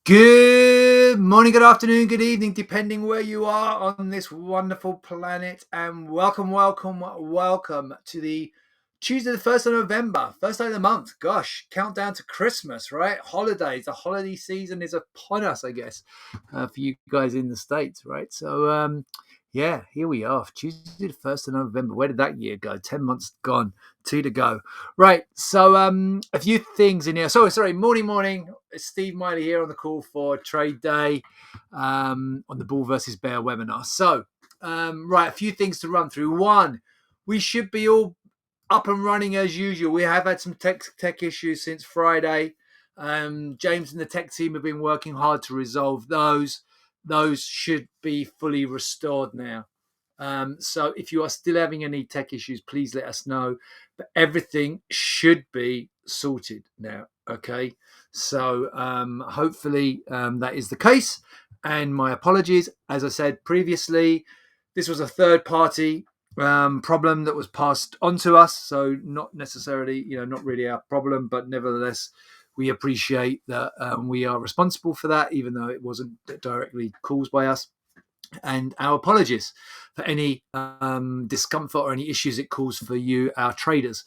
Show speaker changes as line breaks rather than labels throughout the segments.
Good morning, good afternoon, good evening, depending where you are on this wonderful planet. And welcome to the Tuesday, the 1st of November, first day of the month. Gosh, countdown to Christmas, right? Holidays. The holiday season is upon us, I guess, for you guys in the States, right? So, yeah, here we are. Tuesday, the 1st of November. Where did that year go? 10 months gone, 2 to go. Right. So, a few things in here. Sorry. Morning. It's Steve Miley here on the call for Trade Day on the Bull versus Bear webinar. So, right, a few things to run through. One, we should be all up and running as usual. We have had some tech issues since Friday. James and the tech team have been working hard to resolve those. Those should be fully restored now. So if you are still having any tech issues, please let us know. But everything should be sorted now. Okay. So hopefully that is the case. And my apologies. As I said previously, this was a third party problem that was passed on to us. So not necessarily, not really our problem, but nevertheless, we appreciate that we are responsible for that, even though it wasn't directly caused by us. And our apologies for any discomfort or any issues it caused for you, our traders.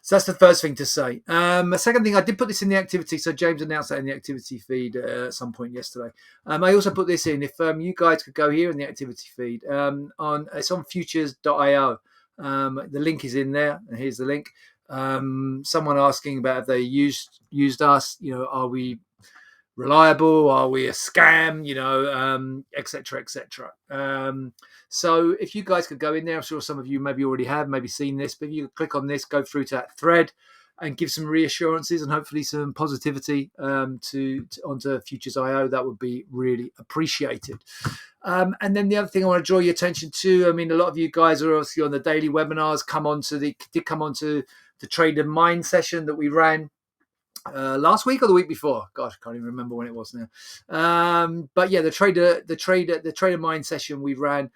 So that's the first thing to say. The second thing, I did put this in the activity. So James announced that in the activity feed at some point yesterday. I also put this in. If you guys could go here in the activity feed, it's on futures.io. The link is in there, and here's the link. Someone asking about if they used us. Are we reliable? Are we a scam? Etc. etc. So if you guys could go in there, I'm sure some of you maybe already have, maybe seen this, but if you click on this, go through to that thread and give some reassurances and hopefully some positivity onto Futures.io, that would be really appreciated. And then the other thing I want to draw your attention to, a lot of you guys are obviously on the daily webinars, did come onto the Trader Mind session that we ran last week or the week before. Gosh, I can't even remember when it was now. But yeah, the trader mind session we ran.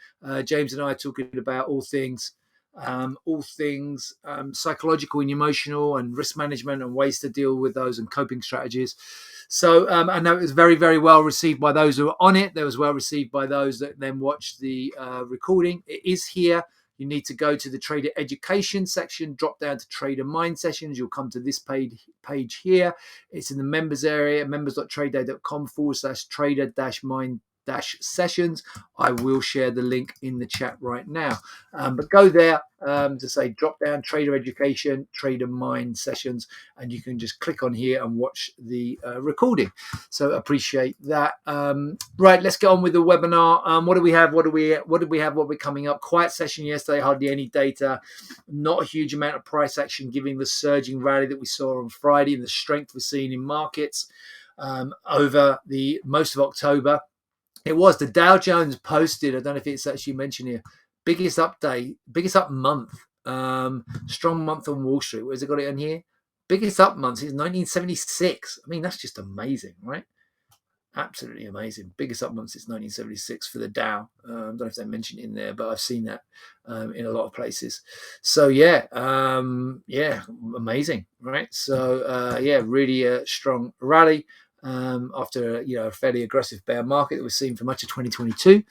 James and I talking about all things psychological and emotional and risk management and ways to deal with those and coping strategies. So I know it was very, very well received by those who were on it. It was well received by those that then watched the recording. It is here. You need to go to the Trader Education section, drop down to Trader Mind Sessions. You'll come to this page here. It's in the members area, members.trader.com/trader-mind-sessions. I will share the link in the chat right now. But go there to say drop down Trader Education, Trader Mind Sessions, and you can just click on here and watch the recording. So appreciate that. Right, let's get on with the webinar. What do we have? What did we have? What we're coming up? Quiet session yesterday, hardly any data, not a huge amount of price action, given the surging rally that we saw on Friday and the strength we're seeing in markets over the most of October. It was the Dow Jones posted, I don't know if it's actually mentioned here, biggest up month, strong month on Wall Street. Where's it got it in here? Biggest up month since 1976. That's just amazing, right? Absolutely amazing. Biggest up month since 1976 for the Dow. I don't know if they mentioned it in there, but I've seen that in a lot of places. So yeah, amazing, right? So really a strong rally after a fairly aggressive bear market that we've seen for much of 2022.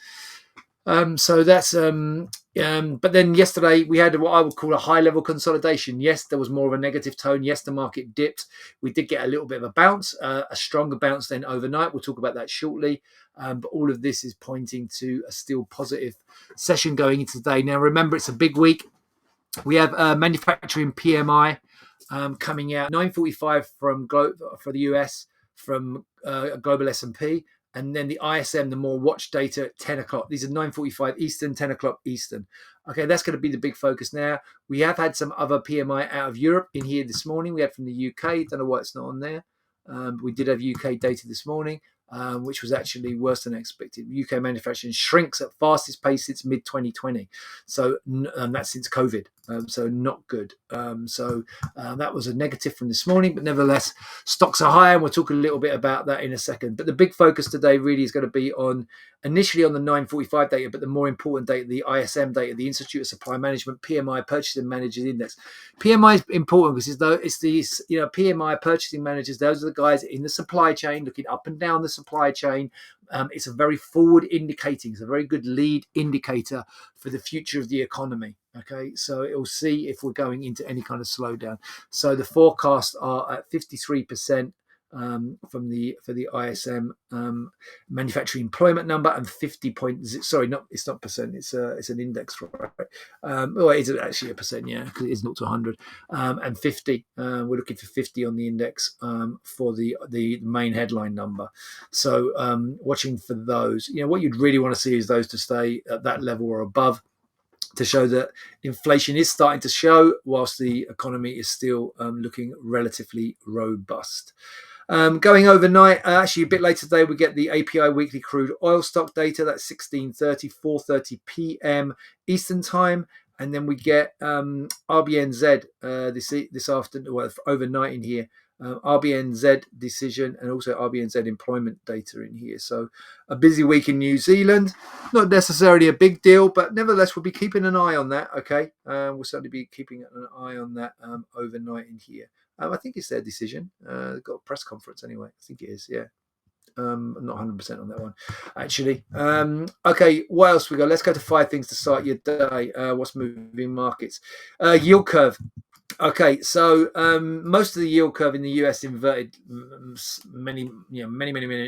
So that's but then yesterday we had what I would call a high level consolidation. Yes, there was more of a negative tone. Yes, the market dipped. We did get a little bit of a bounce, a stronger bounce than overnight. We'll talk about that shortly. But all of this is pointing to a still positive session going into today. Now, remember, it's a big week. We have manufacturing PMI coming out 9:45 for the US from global S&P. And then the ISM, the more watch data at 10 o'clock. These are 9:45 Eastern, 10 o'clock Eastern. Okay, that's going to be the big focus now. We have had some other PMI out of Europe in here this morning. We had from the UK. Don't know why it's not on there. We did have UK data this morning, which was actually worse than expected. UK manufacturing shrinks at fastest pace since mid-2020. So that's since COVID. So not good. That was a negative from this morning, but nevertheless, stocks are high, and we'll talk a little bit about that in a second. But the big focus today really is going to be initially on the 9:45 data, but the more important data, the ISM data, the Institute of Supply Management, PMI, Purchasing Managers Index. PMI is important because it's these, PMI purchasing managers. Those are the guys in the supply chain looking up and down the supply chain. It's a very forward indicating. It's a very good lead indicator for the future of the economy. Okay, so it will see if we're going into any kind of slowdown. So the forecasts are at 53%. For the ISM manufacturing employment number, and 50 sorry, not it's not percent, it's an index, right? Well, it is actually a percent, yeah, because it is 0 to 100, and 50. We're looking for 50 on the index for the main headline number. So watching for those. What you'd really want to see is those to stay at that level or above, to show that inflation is starting to show, whilst the economy is still looking relatively robust. Going overnight, actually a bit later today, we get the API weekly crude oil stock data. That's 16:30, 4:30 p.m. Eastern time. And then we get RBNZ this afternoon, well, overnight in here. RBNZ decision, and also RBNZ employment data in here. So a busy week in New Zealand. Not necessarily a big deal, but nevertheless, we'll be keeping an eye on that. Okay, we'll certainly be keeping an eye on that overnight in here. I think it's their decision. They've got a press conference anyway. I think it is, yeah. I'm not 100% on that one, actually. Okay, what else we got? Let's go to 5 things to start your day. What's moving markets? Yield curve. Okay, so most of the yield curve in the US inverted many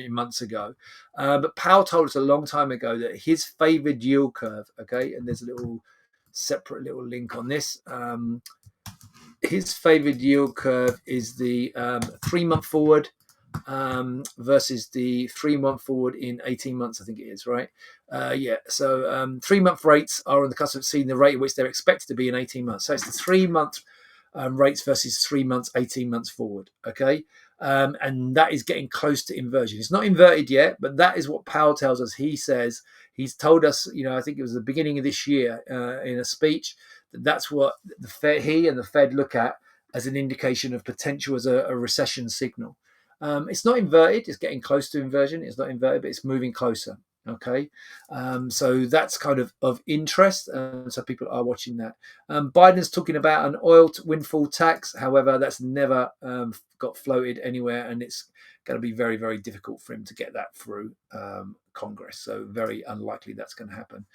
months ago, but Powell told us a long time ago that his favored yield curve. Okay, and there's a separate little link on this. His favored yield curve is the 3-month forward versus the 3-month forward in 18 months, I think it is, right? Yeah, so 3-month rates are on the cusp of seeing the rate at which they're expected to be in 18 months. So it's the 3-month rates versus 3 months, 18 months forward, okay? And that is getting close to inversion. It's not inverted yet, but that is what Powell tells us. He says, he's told us, I think it was the beginning of this year in a speech, that's what the Fed, he and the Fed look at as an indication of potential as a recession signal. It's not inverted. It's getting close to inversion. It's not inverted, but it's moving closer. Okay, so that's kind of interest, so people are watching that. Biden's talking about an oil windfall tax. However, that's never got floated anywhere, and it's going to be very, very difficult for him to get that through Congress. So very unlikely that's going to happen.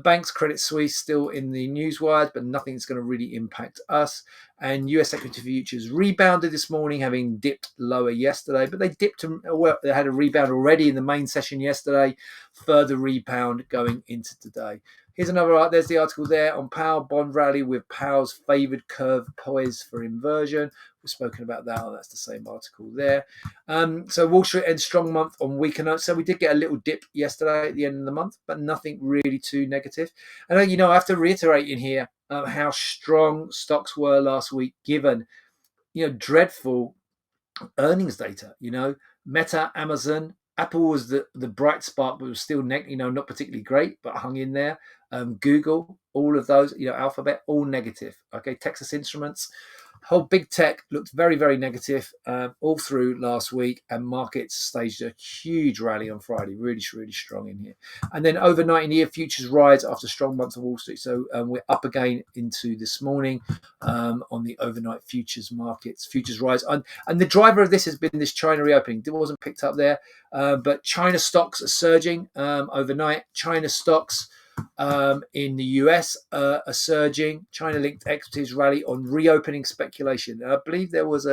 Banks, Credit Suisse still in the newswires, but nothing's going to really impact us. And US equity futures rebounded this morning, having dipped lower yesterday, but they dipped. Well, they had a rebound already in the main session yesterday. Further rebound going into today. Here's another. There's the article there on Powell bond rally with Powell's favoured curve poised for inversion. We've spoken about that. That's the same article there. So Wall Street ends strong month on weaker notes. So we did get a little dip yesterday at the end of the month, but nothing really too negative. And I have to reiterate in here how strong stocks were last week, given dreadful earnings data. Meta, Amazon, Apple was the bright spark, but was still not particularly great, but hung in there. Google, all of those, Alphabet, all negative. Okay, Texas Instruments, whole big tech looked very, very negative all through last week, and markets staged a huge rally on Friday, really, really strong in here. And then overnight in here, futures rise after a strong month of Wall Street. So we're up again into this morning on the overnight futures markets. Futures rise. And the driver of this has been this China reopening. It wasn't picked up there, but China stocks are surging overnight. China stocks in the US are surging. China-linked equities rally on reopening speculation. And I believe there was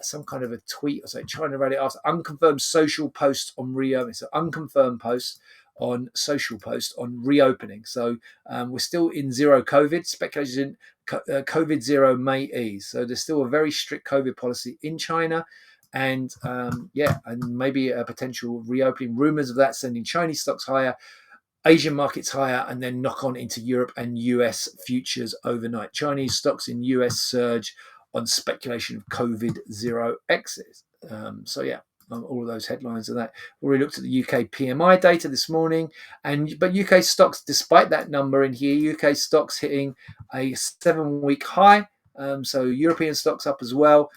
some kind of a tweet or something. China rally after unconfirmed social post on reopening. So unconfirmed post on social post on reopening. So we're still in zero COVID. Speculation COVID zero may ease. So there's still a very strict COVID policy in China. And and maybe a potential reopening. Rumors of that sending Chinese stocks higher, Asian markets higher, and then knock on into Europe and US futures overnight. Chinese stocks in US surge on speculation of COVID zero exits. All of those headlines of that. We looked at the UK PMI data this morning, but UK stocks, despite that number in here, UK stocks hitting a 7-week high. So European stocks up as well,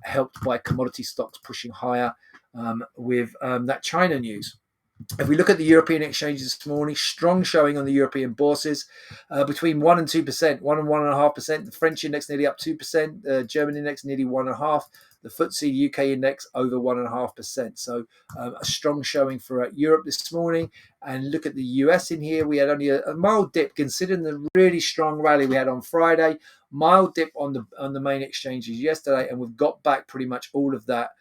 helped by commodity stocks pushing higher with that China news. If we look at the European exchanges this morning, strong showing on the European bourses, between 1% and 2%, 1% and 1.5%. The French index nearly up 2%, the German index nearly 1.5%, the FTSE UK index over 1.5%. So a strong showing for Europe this morning. And look at the US in here. We had only a mild dip, considering the really strong rally we had on Friday. Mild dip on the main exchanges yesterday, and we've got back pretty much all of that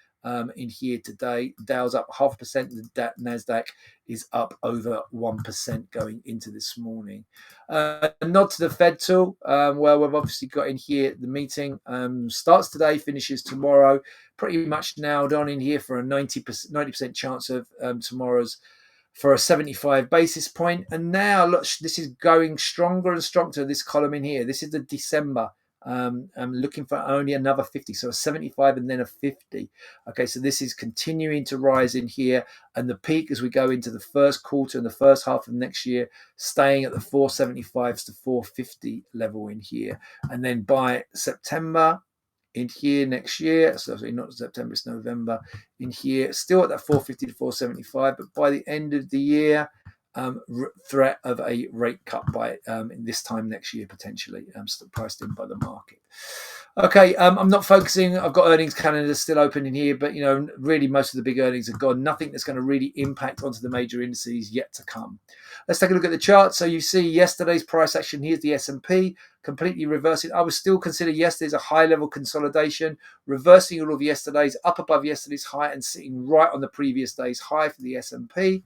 in here today. Dow's up 0.5%. The Nasdaq is up over 1% going into this morning. A nod to the Fed tool. Well, we've obviously got in here the meeting. Starts today, finishes tomorrow. Pretty much nailed on in here for a 90% chance of tomorrow's for a 75 basis point. And now look, this is going stronger and stronger, this column in here. This is the December. I'm looking for only another 50, so a 75 and then a 50. Okay, so this is continuing to rise in here, and the peak as we go into the first quarter and the first half of next year, staying at the 475s to 450 level in here. And then by September in here next year, so not September, it's November, in here, still at that 450 to 475, but by the end of the year, threat of a rate cut by in this time next year, potentially, still priced in by the market. Okay, I'm not focusing. I've got earnings calendars still open in here, but really most of the big earnings are gone. Nothing that's going to really impact onto the major indices yet to come. Let's take a look at the chart. So you see yesterday's price action. Here's the S&P completely reversing. I would still consider yesterday's a high level consolidation, reversing all of yesterday's, up above yesterday's high and sitting right on the previous day's high for the S&P.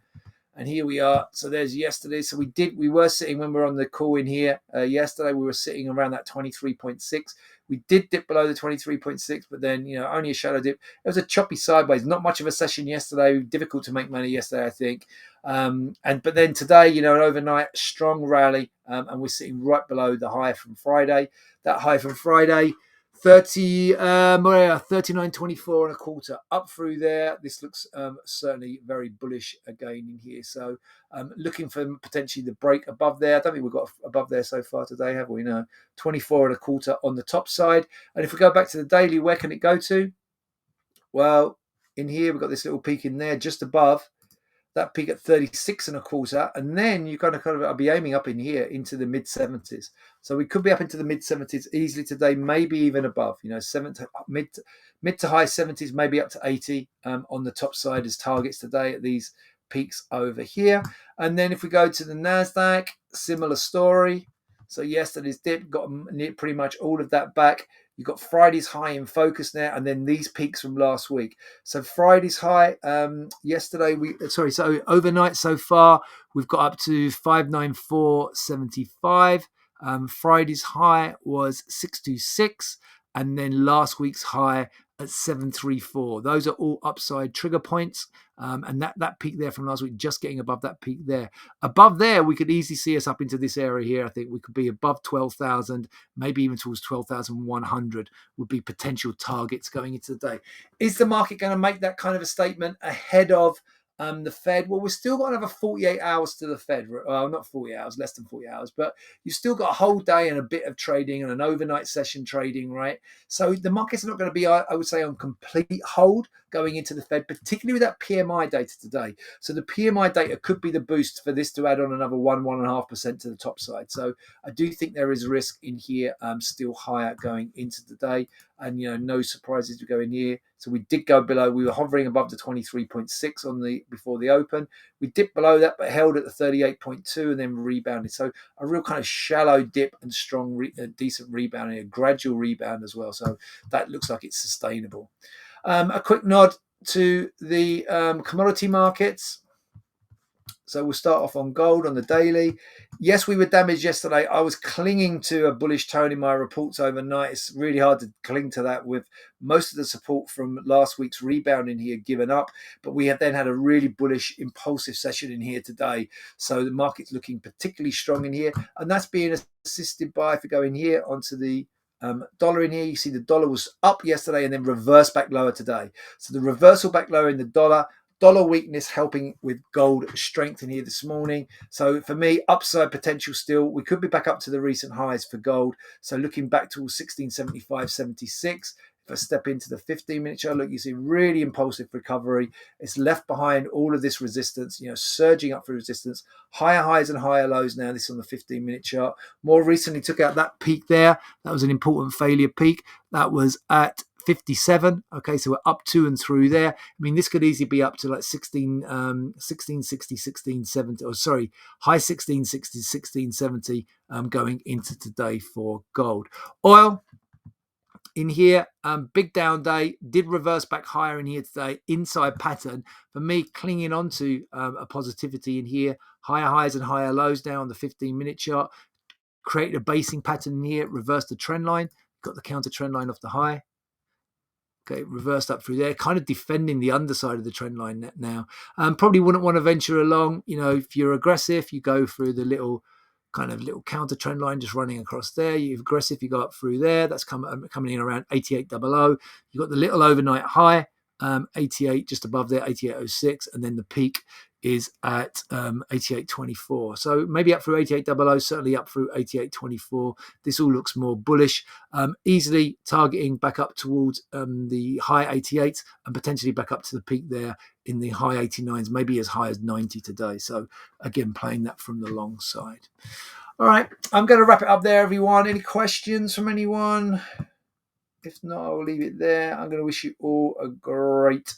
And here we are. So there's yesterday. So we were sitting when we were on the call in here yesterday. We were sitting around that 23.6. We did dip below the 23.6, but then only a shadow dip. It was a choppy sideways. Not much of a session yesterday. Difficult to make money yesterday, I think. But then today, an overnight strong rally, and we're sitting right below the high from Friday. That high from Friday. 39.24 and a quarter up through there. This looks certainly very bullish again in here. So looking for potentially the break above there. I don't think we've got above there so far today, have we? No, 24 and a quarter on the top side. And if we go back to the daily, where can it go to? Well, in here we've got this little peak in there just above. That peak at 36 and a quarter, and then you kind of I'll be aiming up in here into the mid 70s. So we could be up into the mid 70s easily today, maybe even above. Mid to high 70s, maybe up to 80 on the top side as targets today at these peaks over here. And then if we go to the Nasdaq, similar story. So yesterday's dip got pretty much all of that back. You've got Friday's high in focus now, and then these peaks from last week. So Friday's high, yesterday, so overnight so far, we've got up to 594.75. Friday's high was 626, and then last week's high at 734. Those are all upside trigger points. And that peak there from last week, just getting above that peak there. Above there, we could easily see us up into this area here. I think we could be above 12,000, maybe even towards 12,100 would be potential targets going into the day. Is the market going to make that kind of a statement ahead of the Fed? Well, we've still got another 48 hours to the Fed. Well, not 40 hours, less than 40 hours, but you've still got a whole day and a bit of trading and an overnight session trading, right? So the market's not going to be, I would say, on complete hold going into the Fed, particularly with that PMI data today. So the PMI data could be the boost for this to add on another 1.5% to the top side. So I do think there is risk in here, still higher going into the day. And no surprises to go in here. So we did go below. We were hovering above the 23.6 on before the open. We dipped below that, but held at the 38.2 and then rebounded. So a real kind of shallow dip and strong, decent rebound, a gradual rebound as well. So that looks like it's sustainable. A quick nod to the commodity markets. So we'll start off on gold on the daily. Yes, we were damaged yesterday. I was clinging to a bullish tone in my reports overnight. It's really hard to cling to that with most of the support from last week's rebound in here given up. But we have then had a really bullish, impulsive session in here today. So the market's looking particularly strong in here. And that's being assisted by, if we go in here onto the dollar in here, you see the dollar was up yesterday and then reversed back lower today. So the reversal back lower in the dollar weakness helping with gold strength in here this morning. So for me, upside potential still. We could be back up to the recent highs for gold. So looking back to 1675.76. If I step into the 15-minute chart, look, you see really impulsive recovery. It's left behind all of this resistance, surging up through resistance, higher highs and higher lows now. This is on the 15-minute chart. More recently took out that peak there. That was an important failure peak. That was at 57. Okay, so we're up to and through there. I mean, this could easily be up to like 1660, 1670, or sorry, high 1660, 1670 going into today for gold. Oil in here, big down day, did reverse back higher in here today, inside pattern. For me, clinging on to a positivity in here, higher highs and higher lows now on the 15-minute chart. Created a basing pattern in here, reversed the trend line, got the counter trend line off the high. Okay, reversed up through there, kind of defending the underside of the trend line now. Probably wouldn't want to venture along. If you're aggressive, you go through the little counter trend line just running across there. You're aggressive, you go up through there. That's coming in around 88.00. You've got the little overnight high, 88 just above there, 88.06, and then the peak is at 88.24. So maybe up through 88.00, certainly up through 88.24. This all looks more bullish. Easily targeting back up towards the high 88s and potentially back up to the peak there in the high 89s, maybe as high as 90 today. So again, playing that from the long side. All right, I'm going to wrap it up there, everyone. Any questions from anyone? If not, I'll leave it there. I'm going to wish you all a great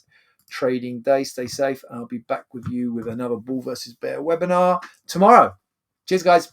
trading day. Stay safe. I'll be back with you with another Bull versus Bear webinar tomorrow. Cheers, guys.